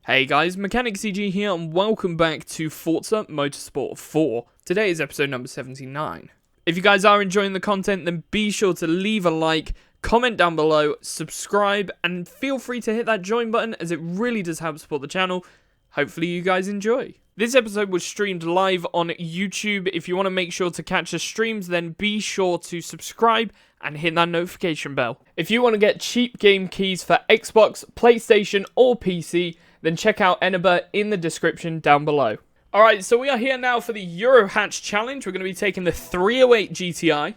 Hey guys, Mechanic CG here and welcome back to Forza Motorsport 4. Today is episode number 79. If you guys are enjoying the content, then be sure to leave a like, comment down below, subscribe, and feel free to hit that join button as it really does help support the channel. Hopefully you guys enjoy. This episode was streamed live on YouTube. If you want to make sure to catch the streams, then be sure to subscribe and hit that notification bell. If you want to get cheap game keys for Xbox, PlayStation, or PC, then check out Eneba in the description down below. Alright, so we are here now for the Eurohatch Challenge. We're going to be taking the 308 GTI.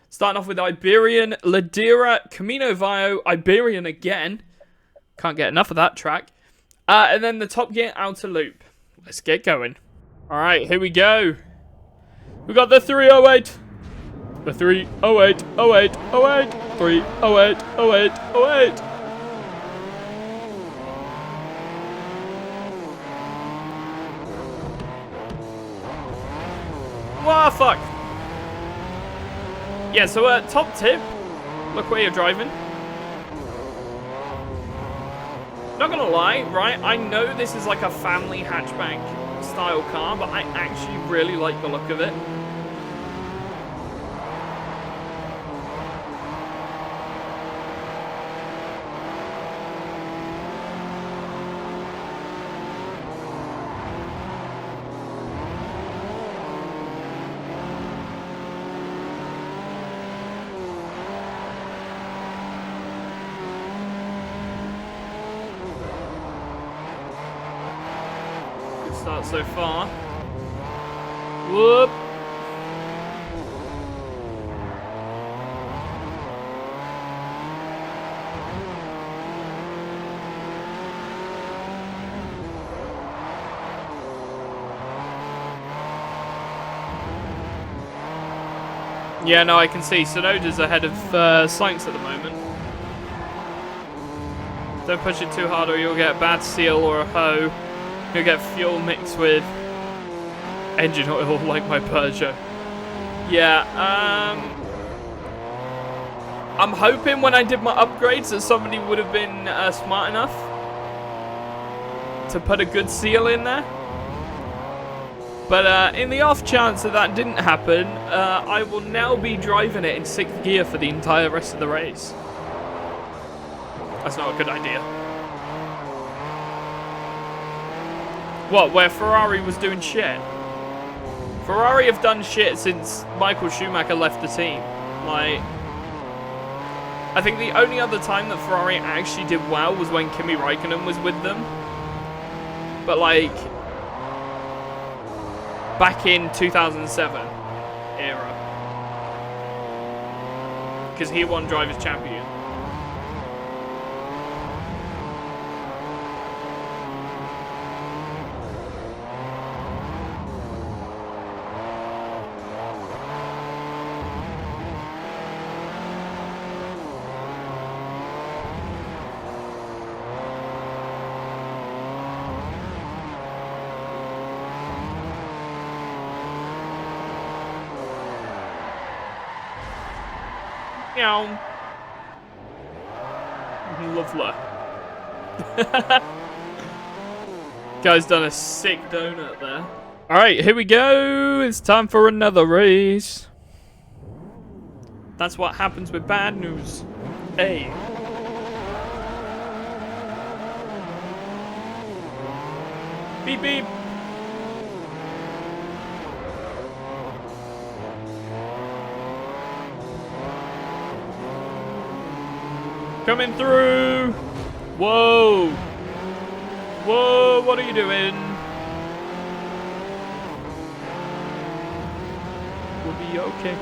Starting off with Iberian, Ladera, Camino, Viejo, Iberian again. Can't get enough of that track. And then the TopGear outer loop. Let's get going. Alright, here we go. We got the 308. The 308, 08, 08, 308, 08, 08. Wow, fuck. Yeah, so top tip. Look where you're driving. Not gonna lie, right? I know this is like a family hatchback style car, but I actually really like the look of it. Start so far. Whoop. Yeah, no, I can see Sonoda's ahead of Slanks at the moment. Don't push it too hard or you'll get a bad seal or a hoe. You'll get fuel mixed with engine oil like my Peugeot. Yeah, I'm hoping when I did my upgrades that somebody would have been smart enough to put a good seal in there. But in the off chance that that didn't happen, I will now be driving it in 6th gear for the entire rest of the race. That's not a good idea. What, where Ferrari was doing shit? Ferrari have done shit since Michael Schumacher left the team. Like, I think the only other time that Ferrari actually did well was when Kimi Raikkonen was with them. But like, back in 2007 era. Because he won Drivers' Champion. Lovely. Guy's done a sick donut there. Alright, here we go. It's time for another race. That's what happens with bad news. Hey. Beep beep. Coming through! Whoa! Whoa, what are you doing? We'll be okay.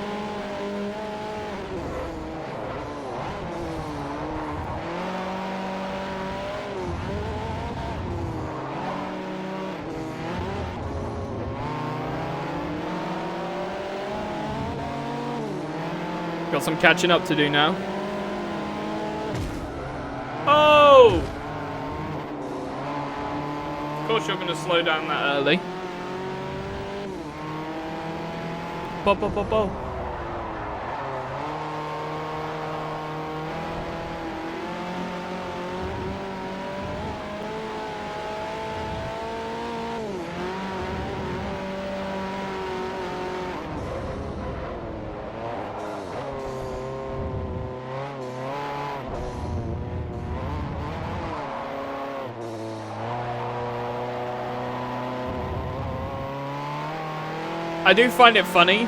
Got some catching up to do now. Oh! Of course you're going to slow down that early. Bo, bo, bo, bo. I do find it funny.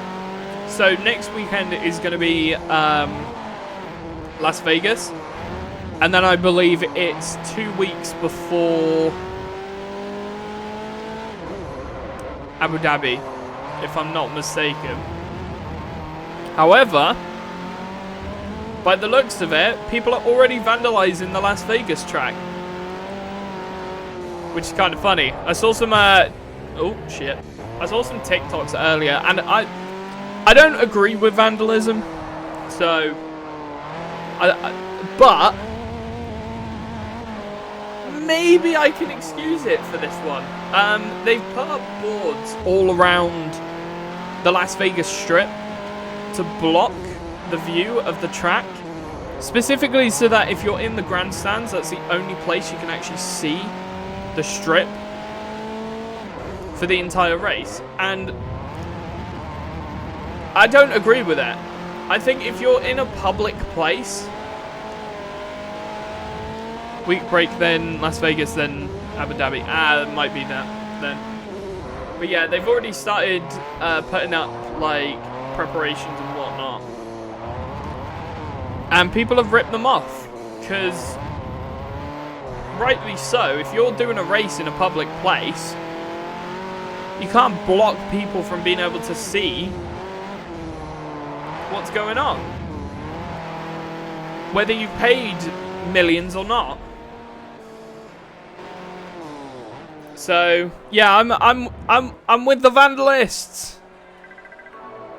So next weekend is going to be Las Vegas. And then I believe it's 2 weeks before Abu Dhabi, if I'm not mistaken. However, by the looks of it, people are already vandalizing the Las Vegas track. Which is kind of funny. I saw some, oh shit. I saw some TikToks earlier, and I don't agree with vandalism. So, but maybe I can excuse it for this one. They've put up boards all around the Las Vegas Strip to block the view of the track. Specifically so that if you're in the grandstands, that's the only place you can actually see the strip for the entire race. And I don't agree with that. I think if you're in a public place, week break, then Las Vegas, then Abu Dhabi. It might be that then. But yeah, they've already started putting up like preparations and whatnot. And people have ripped them off. Because, rightly so, if you're doing a race in a public place, you can't block people from being able to see what's going on. Whether you've paid millions or not. So yeah, I'm with the vandalists.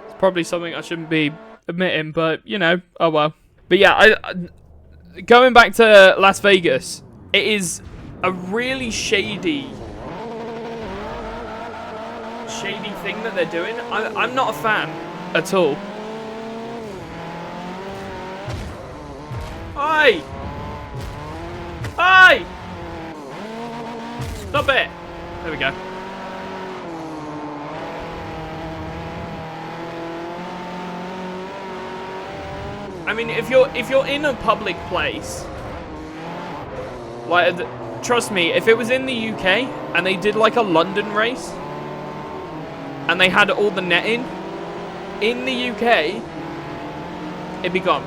It's probably something I shouldn't be admitting, but you know, oh well. But yeah, going back to Las Vegas, it is a really shady thing that they're doing. I'm not a fan at all. Oi! Oi! Stop it! There we go. I mean, if you're in a public place, like, trust me, if it was in the UK and they did like a London race and they had all the netting in the UK, it'd be gone.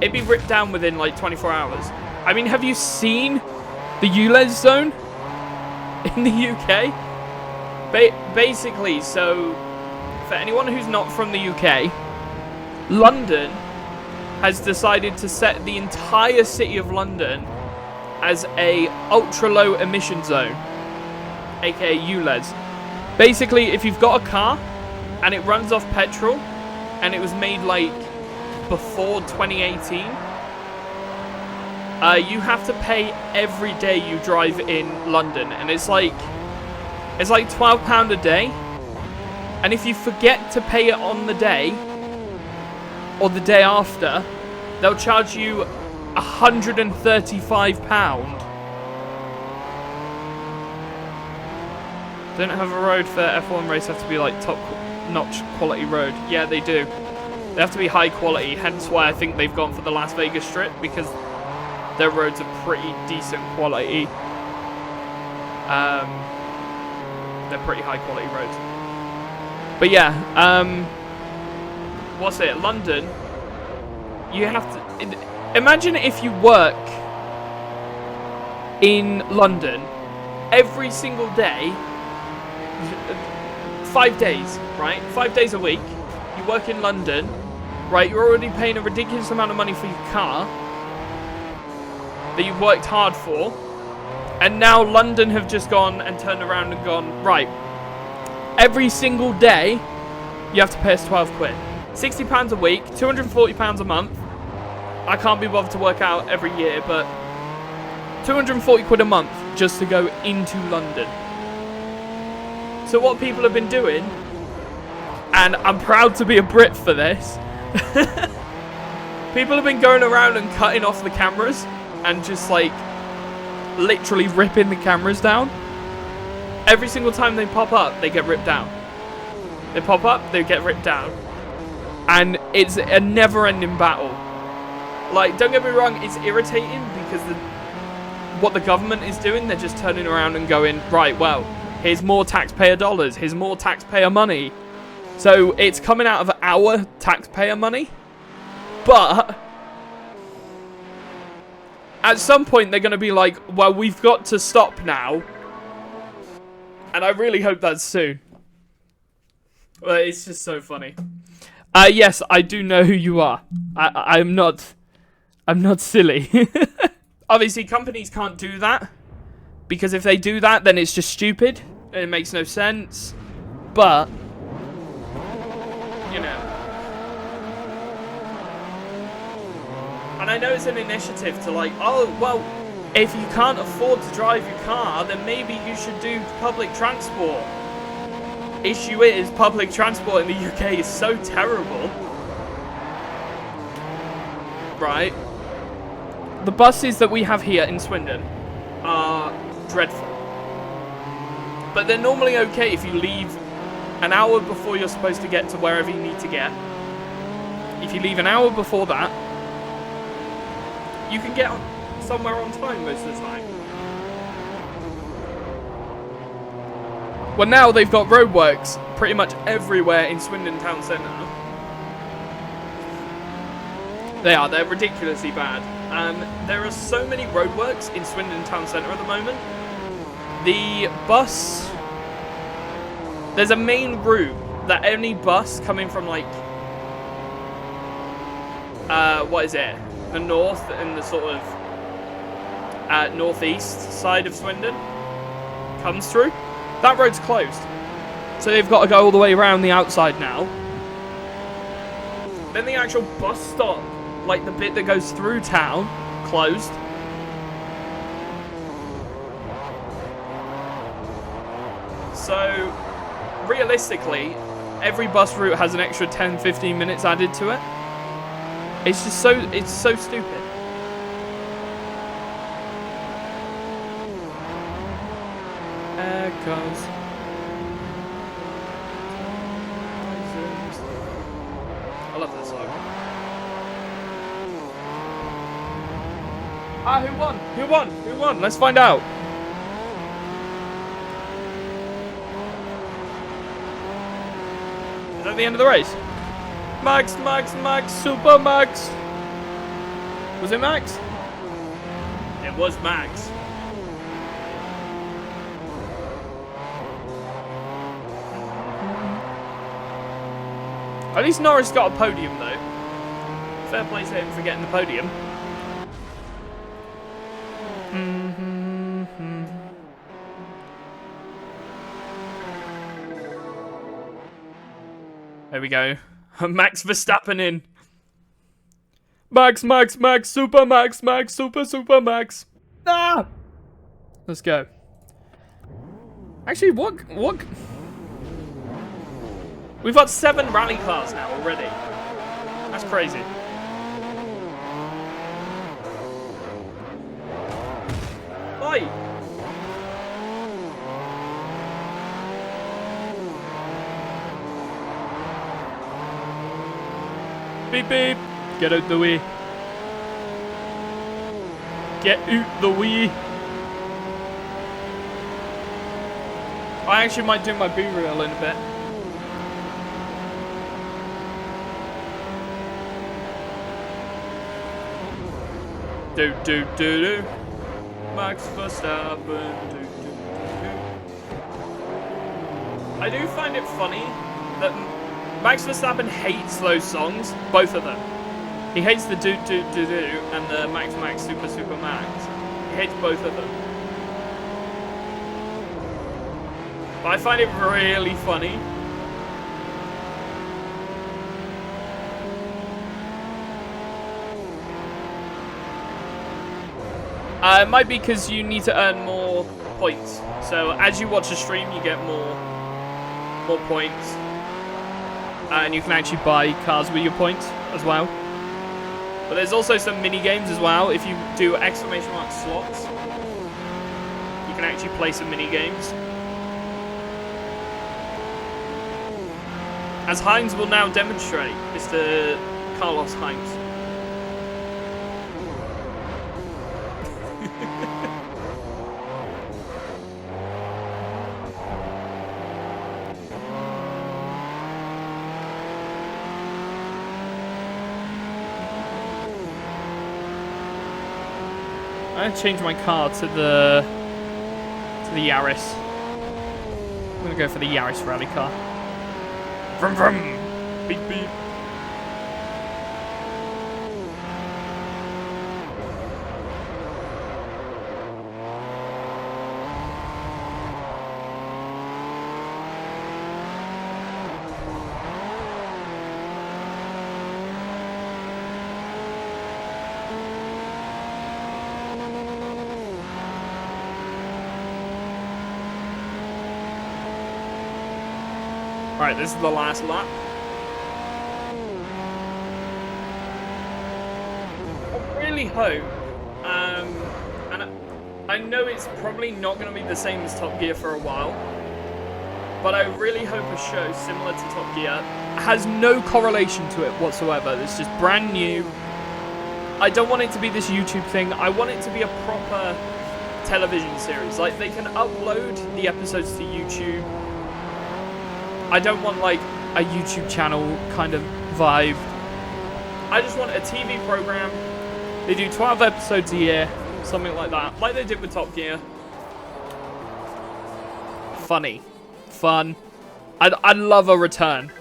It'd be ripped down within like 24 hours. I mean, have you seen the ULEZ zone in the UK? Basically, so for anyone who's not from the UK, London has decided to set the entire city of London as a ultra low emission zone, aka ULEZ. Basically, if you've got a car and it runs off petrol and it was made like before 2018, you have to pay every day you drive in London, and it's like £12 a day. And if you forget to pay it on the day or the day after, they'll charge you £135. Don't have a road for F1 race have to be like top-notch quality road. Yeah, they do. They have to be high quality, hence why I think they've gone for the Las Vegas Strip, because their roads are pretty decent quality. They're pretty high quality roads. But yeah, what's it? London, you have to... Imagine if you work in London every single day, 5 days, right? 5 days a week, you work in London, right? You're already paying a ridiculous amount of money for your car that you've worked hard for, and now London have just gone and turned around and gone, right, every single day you have to pay us 12 quid. £60 a week, £240 a month. I can't be bothered to work out every year, but 240 quid a month just to go into London. So what people have been doing, and I'm proud to be a Brit for this, people have been going around and cutting off the cameras and just like literally ripping the cameras down. Every single time they pop up, they get ripped down. They pop up, they get ripped down. And it's a never-ending battle. Like, don't get me wrong, it's irritating because what the government is doing, they're just turning around and going, right, well, Here's more taxpayer dollars. Here's more taxpayer money. So it's coming out of our taxpayer money. But at some point they're going to be like, well, we've got to stop now. And I really hope that's soon. Well, it's just so funny. Yes, I do know who you are. I'm not silly. Obviously, companies can't do that. Because if they do that, then it's just stupid. And it makes no sense. But, you know. And I know it's an initiative to like, oh, well, if you can't afford to drive your car, then maybe you should do public transport. Issue is, public transport in the UK is so terrible. Right? The buses that we have here in Swindon are dreadful. But they're normally okay if you leave an hour before you're supposed to get to wherever you need to get. If you leave an hour before that, you can get somewhere on time most of the time. Well, now they've got roadworks pretty much everywhere in Swindon town centre. They're ridiculously bad. There are so many roadworks in Swindon town centre at the moment. The bus... There's a main route that any bus coming from, like... what is it? The north and the sort of... northeast side of Swindon comes through. That road's closed. So they've got to go all the way around the outside now. Then the actual bus stop, like the bit that goes through town, closed. So, realistically, every bus route has an extra 10-15 minutes added to it. It's just so stupid. Echoes. I love this song. Who won? Who won? Who won? Let's find out. Is that the end of the race? Max, Super Max. Was it Max? It was Max. At least Norris got a podium, though. Fair play to him for getting the podium. There we go. Max Verstappen in. Max, Super Max, Super Max. Ah! Let's go. Actually, what? We've got 7 rally cars now already. That's crazy. Oi! Beep beep! Get out the way. Get out the way. I actually might do my B-reel in a bit. Do. Max Verstappen. Do. I do find it funny that Max Verstappen hates those songs, both of them. He hates the do and the Max Super Max. He hates both of them. But I find it really funny. It might be because you need to earn more points. So as you watch the stream, you get more points. And you can actually buy cars with your points as well. But there's also some mini games as well. If you do exclamation mark slots, you can actually play some mini games. As Hines will now demonstrate, Mr. Carlos Hines. I'm gonna change my car to the Yaris. I'm gonna go for the Yaris rally car. Vroom vroom. Beep beep. Alright, this is the last lap. I really hope, and I know it's probably not going to be the same as Top Gear for a while, but I really hope a show similar to Top Gear has no correlation to it whatsoever. It's just brand new. I don't want it to be this YouTube thing. I want it to be a proper television series. Like, they can upload the episodes to YouTube. I don't want, like, a YouTube channel kind of vibe. I just want a TV program. They do 12 episodes a year, something like that, like they did with Top Gear. Funny. Fun. I'd love a return.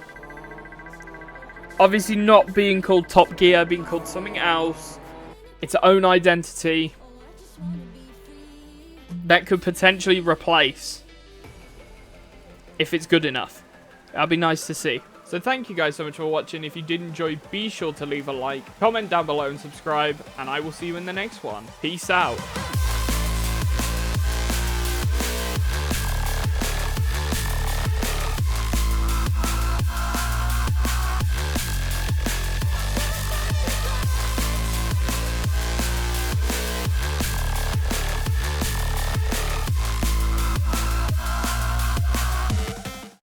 Obviously not being called Top Gear, being called something else. Its own identity. That could potentially replace, if it's good enough. That'd be nice to see. So thank you guys so much for watching. If you did enjoy, be sure to leave a like, comment down below and subscribe. And I will see you in the next one. Peace out.